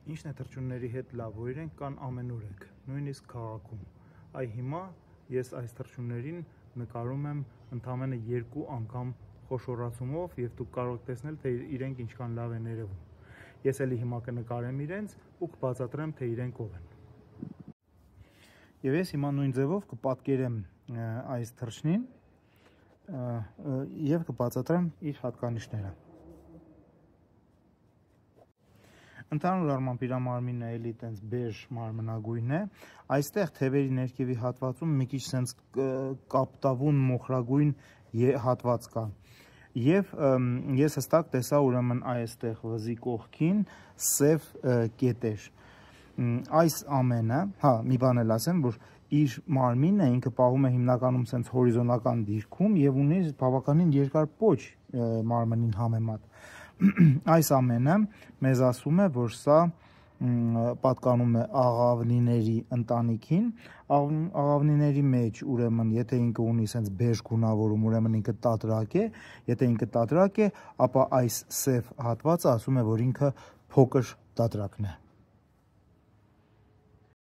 Ինչն է թռչունների հետ լավ, որ իրենք կան ամենուր եք, նույնիսկ քաղաքում։ Այ հիմա ես այս թռչուններին նկարում եմ ընդամենը 2 անգամ խոշորացումով եւ դուք կարող եք տեսնել, թե իրենք ինչքան լավ են երևում։ Ես էլի հիմա կնկարեմ իրենց ու կբացատրեմ, թե իրենք ով են։ Եվ ես հիմա նույն ձևով կպատկերեմ այս թռչնին եւ կբացատրեմ իր հատկանիշները։ Ընդհանուր առմամբ իր մարմինը էլի տենց բեժ մարմնագույն է, այստեղ թևերի ներքևի հատվածում մի քիչ սենց կապտավուն մոխրագույն հատված կա։ Եվ ես հստակ տեսա ուրեմն այստեղ վզի կողքին սև կետեր։ Այս ամենը, մի բան էլ ասեմ, որ իր մարմինը ինքը պահում է հիմնականում սենց հորիզոնական դիրքում եւ ունի բավականին երկար պոչ մարմնին համեմատ։ Այս ամենը մեզ ասում է, որ սա պատկանում է աղավնիների ընտանիքին, աղավնիների մեջ ուրեմն եթե ինքը ունի սենց բեժ գունավորում, ուրեմն ինքը տատրակ է, եթե ինքը տատրակ է, ապա այս սև հատվածը ասում է, որ ինքը փոքր տատրակն է։